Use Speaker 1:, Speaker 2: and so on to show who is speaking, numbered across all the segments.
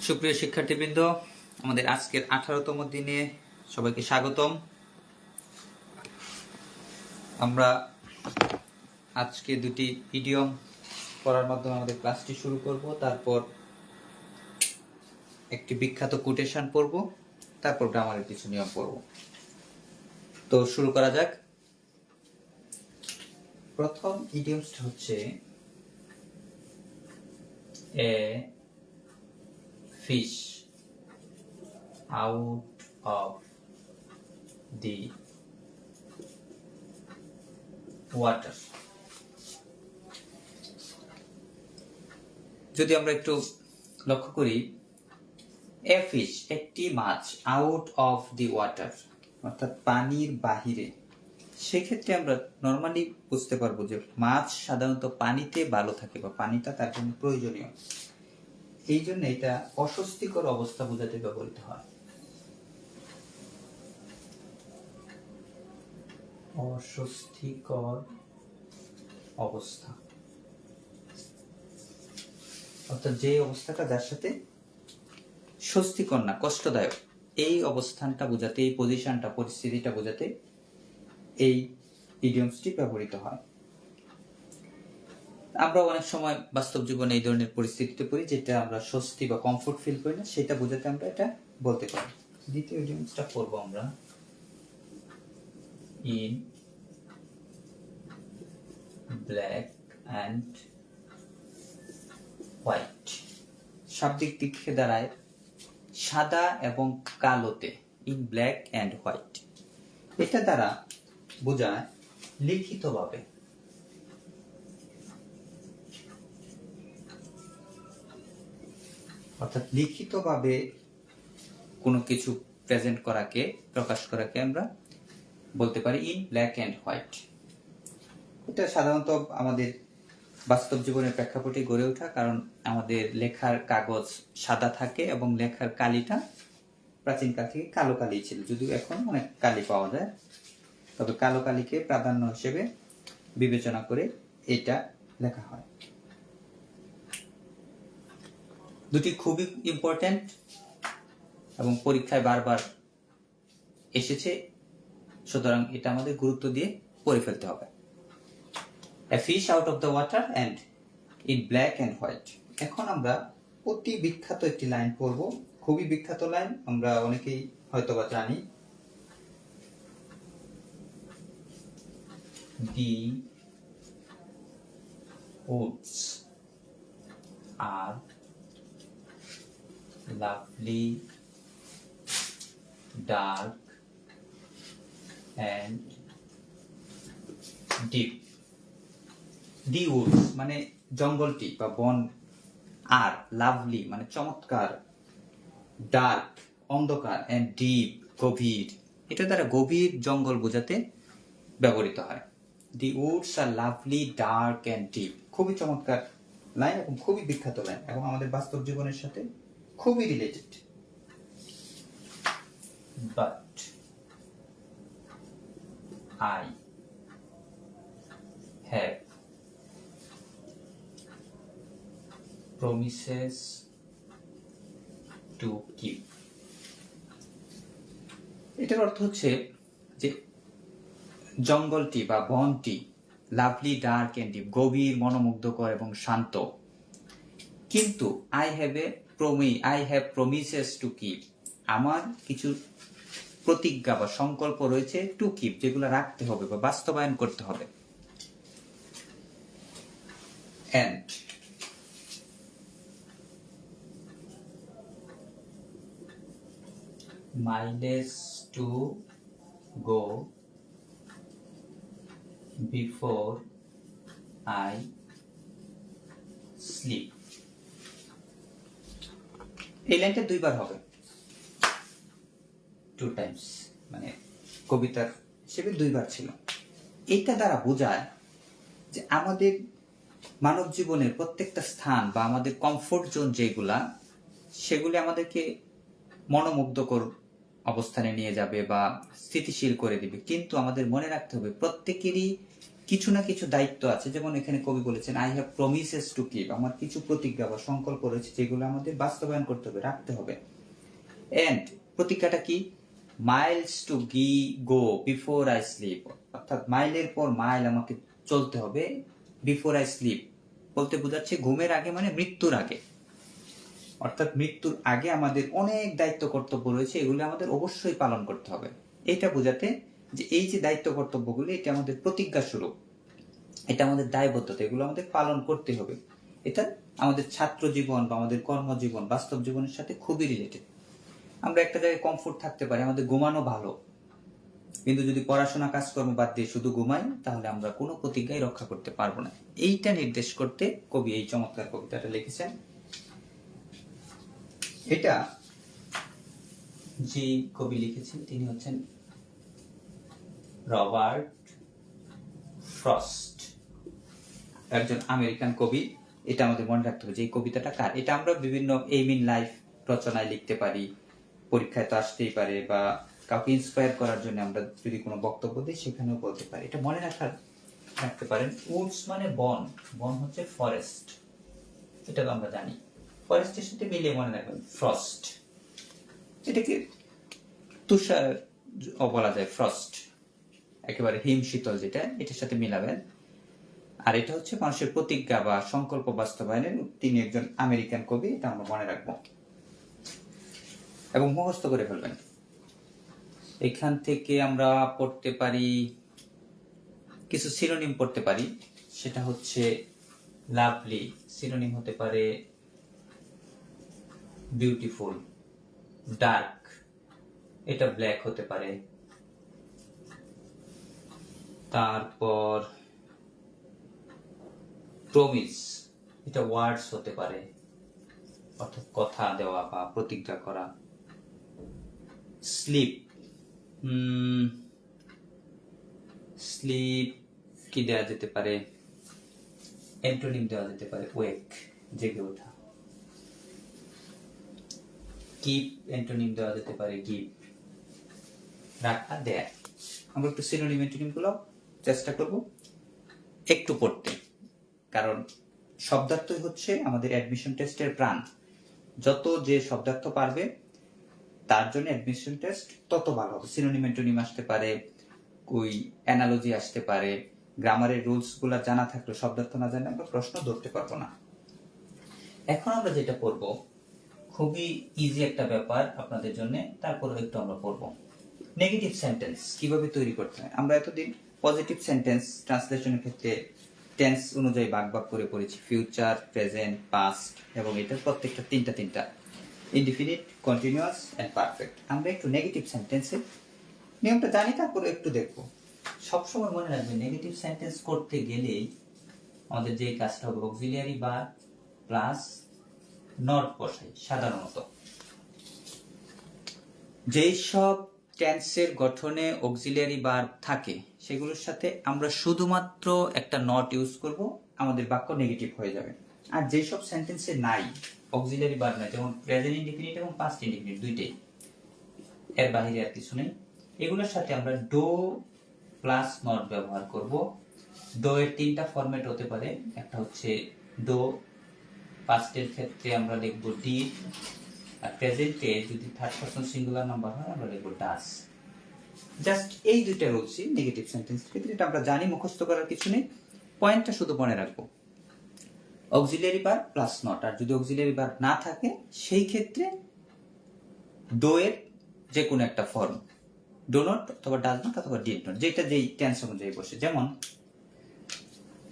Speaker 1: সুপ্রিয় শিক্ষার্থীবৃন্দ, আমাদের আজকের 18তম দিনে সবাইকে স্বাগতম। আমরা আজকে দুটি ইডিয়ম পড়ার মাধ্যমে আমাদের ক্লাসটি শুরু করব। তারপর একটি বিখ্যাত কোটেশন পড়ব, তারপর গ্রামারের কিছু নিয়ম পড়ব। তো শুরু করা যাক। প্রথম ইডিয়মসটা হচ্ছে এ fish out of the water। যদি আমরা একটু লক্ষ্য করি, এ ফিশ একটি মাছ, আউট অফ দি ওয়াটার অর্থাৎ পানির বাহিরে, সেক্ষেত্রে আমরা নর্মালি বুঝতে পারবো যে মাছ সাধারণত পানিতে ভালো থাকে বা পানিটা তার জন্য প্রয়োজনীয়। এই জন্য এটা অস্বস্তিকর অবস্থা বোঝাতে ব্যবহৃত হয়। অস্বস্তিকর অবস্থা অর্থাৎ যে অবস্থাটা যার সাথে স্বস্তিকর না, কষ্টদায়ক, এই অবস্থানটা বোঝাতে, এই পজিশনটা, পরিস্থিতিটা বোঝাতে এই ইডিয়মসটি ব্যবহৃত হয়। আমরা অনেক সময় বাস্তব জীবনে এই ধরনের পরিস্থিতিতে পড়ি যেটা আমরা স্বস্তি বা কমফোর্ট ফিল করি না, সেটা বোঝাতে আমরা এটা বলতে পারি। দ্বিতীয় ইডিয়মসটা পড়বো আমরা, ইন ব্ল্যাক অ্যান্ড হোয়াইট। শাব্দিক দিক থেকে দাঁড়ায় সাদা এবং কালোতে, ইন ব্ল্যাক অ্যান্ড হোয়াইট। এটা দ্বারা বোঝায় লিখিতভাবে, অর্থাৎ লিখিতভাবে কোনো কিছু প্রেজেন্ট করাকে, প্রকাশ করাকে আমরা বলতে পারি ইন ব্ল্যাক অ্যান্ড হোয়াইট। এটা সাধারণত আমাদের বাস্তব জীবনের প্রেক্ষাপটে গড়ে ওঠা, কারণ আমাদের লেখার কাগজ সাদা থাকে এবং লেখার কালিটা প্রাচীনকাল থেকে কালো কালি ছিল, যদিও এখন অনেক কালি পাওয়া যায়, তবে কালো কালিকে প্রাধান্য হিসেবে বিবেচনা করে এটা লেখা হয়। দুটি খুবই ইম্পর্টেন্ট এবং পরীক্ষায় বারবার এসেছে, সুতরাং এটা আমাদের গুরুত্ব দিয়ে পড়ে ফেলতে হবে। A fish out of the water and in black and white। এখন আমরা অতি বিখ্যাত একটি লাইন পড়ব, খুবই বিখ্যাত লাইন, আমরা অনেকেই হয়তোবা জানি। The woods are lovely, dark and deep। The Woods মানে জঙ্গলটি বা বন, আর লাভলি মানে চমৎকার, ডার্ক অন্ধকার, এন্ড ডিপ গভীর, এটা দ্বারা গভীর জঙ্গল বোঝাতে ব্যবহৃত হয়। The woods are lovely, dark and deep, খুবই চমৎকার লাইন এবং খুবই বিখ্যাত লাইন এবং আমাদের বাস্তব জীবনের সাথে খুবই related. But I have promises to keep। এটার অর্থ হচ্ছে যে জঙ্গলটি বা বনটি লাভলি, ডার্ক এন্ড ডিপ, গভীর, মনোমুগ্ধকর এবং শান্ত, কিন্তু I have promises to keep, আমার কিছু প্রতিজ্ঞা বা সংকল্প রয়েছে, টু কিপ, যেগুলো রাখতে হবে বা বাস্তবায়ন করতে হবে। And miles to go before I sleep। এই লাইনটা দুইবার হবে, 2 times, মানে কবিতার হিসেবে দুইবার ছিল। এইটা দ্বারা বোঝায় যে আমাদের মানব জীবনের প্রত্যেকটা স্থান বা আমাদের কমফোর্ট জোন যেগুলা, সেগুলি আমাদেরকে মনোমুগ্ধকর অবস্থানে নিয়ে যাবে বা স্থিতিশীল করে দিবে, কিন্তু আমাদের মনে রাখতে হবে প্রত্যেকেরই কিছু না কিছু দায়িত্ব আছে। যেমন এখানে কবি বলেছেন I have promises to keep, আমার কিছু প্রতিজ্ঞা বা সংকল্প রয়েছে যেগুলো আমাদের বাস্তবায়ন করতে হবে, রাখতে হবে। এন্ড প্রতিজ্ঞাটা কি? Miles to go before I sleep, অর্থাৎ মাইলের পর মাইল আমাকে চলতে হবে বিফোর আই স্লিপ বলতে বোঝাচ্ছে ঘুমের আগে, মানে মৃত্যুর আগে। অর্থাৎ মৃত্যুর আগে আমাদের অনেক দায়িত্ব কর্তব্য রয়েছে, এগুলো আমাদের অবশ্যই পালন করতে হবে। এটা বোঝাতে যে এই যে দায়িত্ব কর্তব্যগুলি, এটা আমাদের প্রতিজ্ঞা স্বরূপ, এটা আমাদের দায়বদ্ধতা, এগুলো আমাদের পালন করতে হবে। এটা আমাদের ছাত্র জীবন বা আমাদের কর্মজীবন, বাস্তব জীবনের সাথে খুবই রিলেটেড। আমরা একটা জায়গায় কমফোর্ট থাকতে পারি, আমাদের ঘুমানো ভালো, কিন্তু যদি পড়াশোনা কাজকর্ম বাদ দিয়ে শুধু ঘুমাই, তাহলে আমরা কোনো প্রতিজ্ঞাই রক্ষা করতে পারবো না। এইটা নির্দেশ করতে কবি এই চমৎকার কবিতাটা লিখেছেন। এটা যে কবি লিখেছেন তিনি হচ্ছেন রবার্ট ফ্রস্ট, একজন আমেরিকান কবি। এটা আমাদের মনে রাখতে হবে যে এই কবিতাটা কার। এটা আমরা বিভিন্ন এইম ইন লাইফ রচনায় লিখতে পারি, পরীক্ষায় তো আসতেই পারে, বা কাউকে ইন্সপায়ার করার জন্য আমরা যদি কোনো বক্তব্য দিই সেখানেও বলতে পারি। এটা মনে রাখতে পারেন। উডস মানে বন, বন হচ্ছে ফরেস্ট, এটা তো আমরা জানি। ফরেস্টের সাথে মিলিয়ে মনে রাখবেন ফ্রস্ট, এটাকে তুষার বলা যায়, ফ্রস্ট একেবারে হিম শীতল, যেটা এটার সাথে মিলাবেন। আর এটা হচ্ছে মানুষের প্রতিজ্ঞা বা সংকল্প বাস্তবায়নের, তিনি একজন আমেরিকান কবি, এটা আমরা মনে রাখবো এবং মুখস্থ করে ফেলবেন। এখান থেকে আমরা পড়তে পারি কিছু সিনোনিম পড়তে পারি, সেটা হচ্ছে লাভলি, সিনোনিম হতে পারে বিউটিফুল, ডার্ক, এটা ব্ল্যাক হতে পারে। তারপর প্রমিস, এটা ওয়ার্ডস হতে পারে, অর্থাৎ কথা দেওয়া বা প্রতিজ্ঞা করা। স্লিপ, স্লিপ কি দেওয়া যেতে পারে? অ্যান্টোনিম দেওয়া যেতে পারে ওয়েক, জেগে ওঠা। কিপ, অ্যান্টোনিম দেওয়া যেতে পারে গিভ, রাখা, দেয়। আমরা একটু সিনোনিম অ্যান্টোনিম গুলো চেষ্টা করব একটু পড়তে, কারণ শব্দার্থই হচ্ছে আমাদের অ্যাডমিশন টেস্টের প্রাণ। যত যে শব্দার্থ পারবে তার জন্য অ্যাডমিশন টেস্ট তত ভালো হবে। সিনোনিম অ্যান্টোনিম আসতে পারে, ওই অ্যানালজি আসতে পারে, গ্রামারের রুলস গুলা জানা থাকলে শব্দার্থ না জানলে আমরা প্রশ্ন ধরতে পারবো না। এখন আমরা যেটা পড়বো খুবই ইজি একটা ব্যাপার আপনাদের জন্য, তারপরে একটু আমরা পড়বো নেগেটিভ সেন্টেন্স কিভাবে তৈরি করতে হয়। আমরা এতদিন পজিটিভ সেন্টেন্স ট্রান্সলেশনের ক্ষেত্রে টেন্স অনুযায়ী ভাগ করে পড়েছি, ফিউচার, প্রেজেন্ট, পাস্ট, এবং এটার প্রত্যেকটা তিনটা ইনডিফিনিট, কন্টিনিউয়াস এন্ড পারফেক্ট। আমরা একটু নেগেটিভ সেন্টেন্সের নিয়মটা জানি, তারপরে একটু দেখবো। সবসময় মনে রাখবেন নেগেটিভ সেন্টেন্স করতে গেলেই আমাদের যে কাজটা হবে অক্সিলিয়ারি ভার্ব প্লাস নট বসাই। সাধারণত যেই সব টেন্সের গঠনে অক্সিলিয়ারি ভার্ব থাকে সেগুলোর সাথে আমরা শুধুমাত্র একটা নট ইউজ করব, আমাদের বাক্য নেগেটিভ হয়ে যাবে। আর যেসব সেন্টেন্সে নাই অক্সিলিয়ারি ভার্ব নাই, যেমন প্রেজেন্ট ইনডিফিনিট এবং পাস্ট ইনডিফিনিট দুইটাই, এর বাইরে আর কিছু নেই, এগুলোর সাথে আমরা ডো প্লাস নট ব্যবহার করব। ডো এর তিনটা ফরম্যাট হতে পারে, একটা হচ্ছে ডো, পাস্টের ক্ষেত্রে আমরা লিখব ডিড, আর প্রেজেন্টে যদি থার্ড পারসন সিঙ্গুলার নাম্বার হয় আমরা লিখব ডাস। জাস্ট এই দুইটা রুলসই নেগেটিভ সেন্টেন্সের ক্ষেত্রে, এটা আমরা জানি, মুখস্থ করার কিছু নেই, পয়েন্টটা শুধু মনে রাখবো অক্সিলিয়ারি ভার্ব প্লাস নট। আর যদি অক্সিলিয়ারি ভার্ব না থাকে সেই ক্ষেত্রে ডো এর যে কোনো একটা ফর্ম, ডো নট অথবা ডাজ নট অথবা ডিড নট, যেটা যেই টেন্স অনুযায়ী বসে। যেমন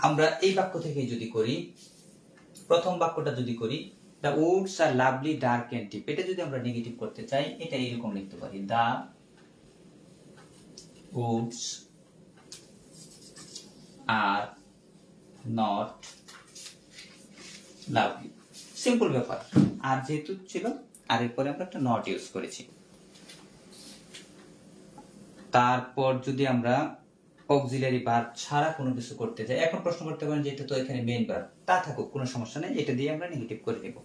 Speaker 1: আমরা এই বাক্য থেকে যদি করি, প্রথম বাক্যটা যদি করি, the woods are lovely dark and deep, এটা যদি আমরা নেগেটিভ করতে চাই এটা এরকম লিখতে পারি, the woods are not lovely. Simple ব্যাপার। আর যেহেতু ছিল আর এরপরে আমরা একটা নট ইউজ করেছি। তারপর যদি আমরা অক্সিলারি ভার্ব ছাড়া কোনো কিছু করতে চাই, এখন প্রশ্ন করতে পারেন যে এটা তো এখানে মেইন ভার্ব, তা থাকুক কোনো সমস্যা নেই, এটা দিয়ে আমরা নেগেটিভ করে নেব।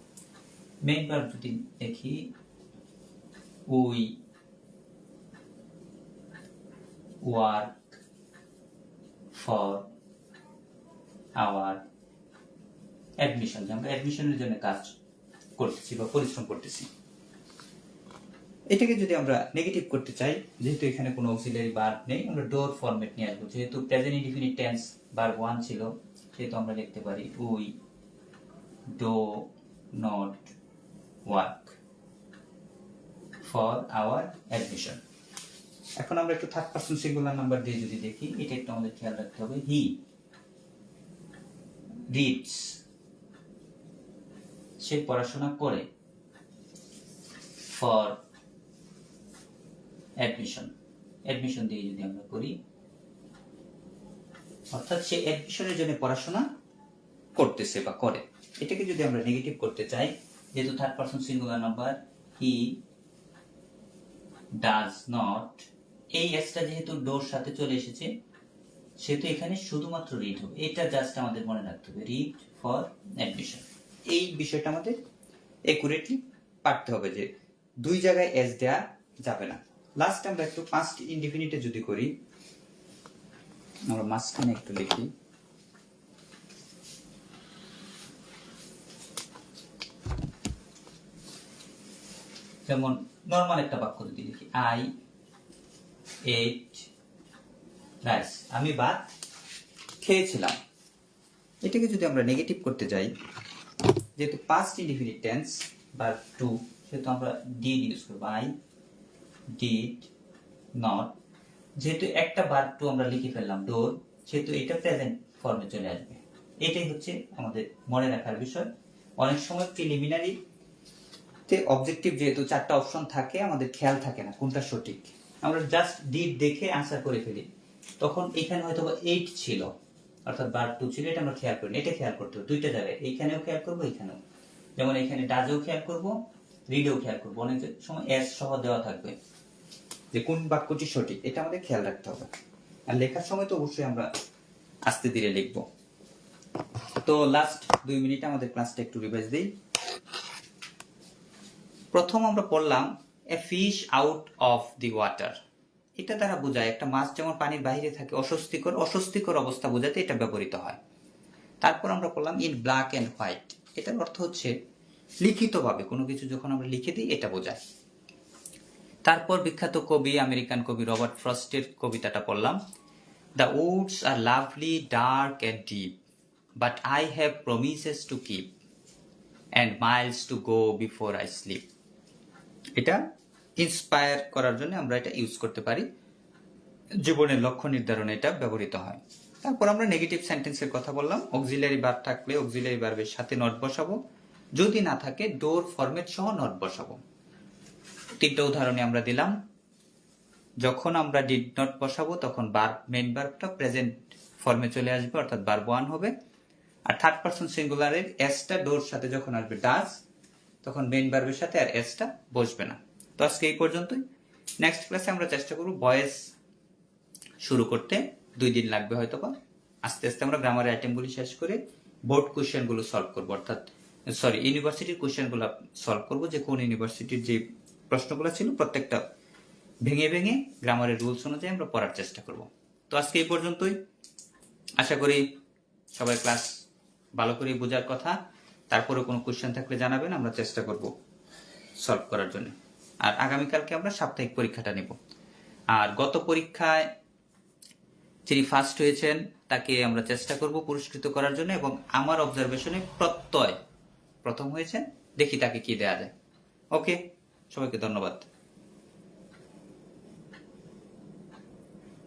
Speaker 1: মেইন ভার্ব যদি দেখি, we work for our admission, আমরা অ্যাডমিশনের জন্য কাজ করতেছি বা পরিশ্রম করতেছি। এটাকে যদি আমরা নেগেটিভ করতে চাই, যেহেতু এখানে কোনো অক্সিলারি ভার্ব নেই, আমরা ডোর ফরম্যাট নিয়ে আসবো। যেহেতু প্রেজেন্ট ইনডিফিনিট টেন্স ভার্ব 1 ছিল, সেহেতু আমরা লিখতে পারি we do not work for our admission. এখন আমরা একটু থার্ড পারসন সিঙ্গুলার নাম্বার দিয়ে যদি দেখি, এটা একটু আমাদের খেয়াল রাখতে হবে। হি রিডস, সে পড়াশোনা করে। ফর অ্যাডমিশন, অ্যাডমিশন দিয়ে যদি আমরা করি, অর্থাৎ সে অ্যাডমিশনের জন্য পড়াশোনা করতেছে বা করে। এটাকে যদি আমরা নেগেটিভ করতে চাই, যেহেতু third person singular number, he does not, এই এসটা যেহেতু ডোর সাথে চলে এসেছে, সেহেতু এখানে শুধুমাত্র রিড হবে। এটা জাস্ট আমাদের মনে রাখতে হবে, রিড ফর অ্যাডমিশন। এই বিষয়টা আমাদের একুরেটলি পারতে হবে যে দুই জায়গায় এস দেয়া যাবে না। লাস্ট আমরা একটু পাস্ট ইনডিফিনিটে যদি করি, আমরা মাঝখানে একটু লিখি, যেমন নর্মাল একটা বাক্য যদি লিখি, আই এট রাইস, আমি ভাত খেয়েছিলাম। এটাকে যদি আমরা নেগেটিভ করতে যাই, যেহেতু পাস্ট ইনডিফিনিট টেন্স ভার্ব 2, সেহেতু আমরা ডিড ইউজ করব, আই ডিড নট। যেহেতু একটা ভার্ব 2 আমরা লিখে ফেললাম ডোর, সেহেতু এটা প্রেজেন্ট ফর্মে চলে আসবে। এটাই হচ্ছে আমাদের মনে রাখার বিষয়। অনেক সময় প্রিলিমিনারি তে অবজেক্টিভ যেহেতু 4টা অপশন থাকে, আমাদের খেয়াল থাকে না কোনটা সঠিক, আমরা জাস্ট ডিড দেখে আনসার করে ফেলি। তখন এখানে হয়তো 8 ছিল, অর্থাৎ ভার্ব 2 ছিল, এটা আমরা খেয়াল করি না। এটা খেয়াল করতে হবে দুইটা জায়গায়, এইখানেও খেয়াল করবো, এইখানেও। যেমন এখানে ডাজেও খেয়াল করবো, রিডেও খেয়াল করবো। অনেক সময় এস সহ দেওয়া থাকবে, যে কোন বাক্যটি সঠিক, এটা আমাদের খেয়াল রাখতে হবে। আর লেখার সময় তো অবশ্যই আমরা আস্তে ধীরে লিখবো। তো লাস্ট 2 মিনিট আমাদের ক্লাসটা একটু রিভাইজ দিই। প্রথম আমরা পড়লাম a fish out of the water. এটা দ্বারা বোঝায় একটা মাছ যেমন পানির বাইরে থাকে, অস্বস্তিকর, অস্বস্তিকর অবস্থা বোঝাতে এটা ব্যবহৃত হয়। তারপর আমরা পড়লাম ইন ব্ল্যাক এন্ড হোয়াইট। এটার অর্থ হচ্ছে লিখিতভাবে কোনো কিছু যখন আমরা লিখে দিই, এটা বোঝায়। তারপর বিখ্যাত কবি, আমেরিকান কবি রবার্ট ফ্রস্টের কবিতাটা পড়লাম, the woods are lovely dark and deep, but I have promises to keep and miles to go before I sleep. এটা ইন্সপায়ার করার জন্য আমরা এটা ইউজ করতে পারি, জীবনের লক্ষ্য নির্ধারণে এটা ব্যবহৃত হয়। তারপর আমরা নেগেটিভ সেন্টেন্সের কথা বললাম। অক্সিলারি ভার্ব থাকলে অক্সিলারি ভার্বের সাথে নট বসাবো, যদি না থাকে ডোর ফরম্যাট সহ নট বসাবো। 3টা উদাহরণে আমরা দিলাম। যখন আমরা ডিড নট বসাবো, তখন ভার্ব, মেইন ভার্বটা প্রেজেন্ট ফর্মে চলে আসবে, অর্থাৎ ভার্ব 1 হবে। আর থার্ড পারসন সিঙ্গুলারের এসটা ডোর সাথে যখন আসবে ডাজ, তখন মেইন ভার্বের সাথে আর এসটা বসবে না। তো আজকে এই পর্যন্তই। নেক্সট ক্লাসে আমরা চেষ্টা করব ভয়েস শুরু করতে, 2 দিন লাগবে হয়তো বা। আস্তে আস্তে আমরা গ্রামারের আইটেমগুলি শেষ করে বোর্ড কোশ্চেনগুলো সলভ করবো, অর্থাৎ ইউনিভার্সিটির কোশ্চেনগুলো সলভ করবো, যে কোন ইউনিভার্সিটির যে প্রশ্নগুলো ছিল প্রত্যেকটা ভেঙে ভেঙে গ্রামারের রুলস অনুযায়ী আমরা পড়ার চেষ্টা করব। তো আজকে এই পর্যন্তই। আশা করি সবাই ক্লাস ভালো করে বোঝার কথা। তারপরে কোনো কোশ্চেন থাকলে জানাবেন, আমরা চেষ্টা করব সলভ করার জন্য। আর আগামীকালকে আমরা সাপ্তাহিক পরীক্ষাটা নেব। আর গত পরীক্ষায় যিনি ফার্স্ট হয়েছেন তাকে আমরা চেষ্টা করব পুরস্কৃত করার জন্য, এবং আমার অবজারভেশনে প্রত্যয় প্রথম হয়েছেন, দেখি তাকে কি দেয়া যায়। ওকে, সবাইকে ধন্যবাদ।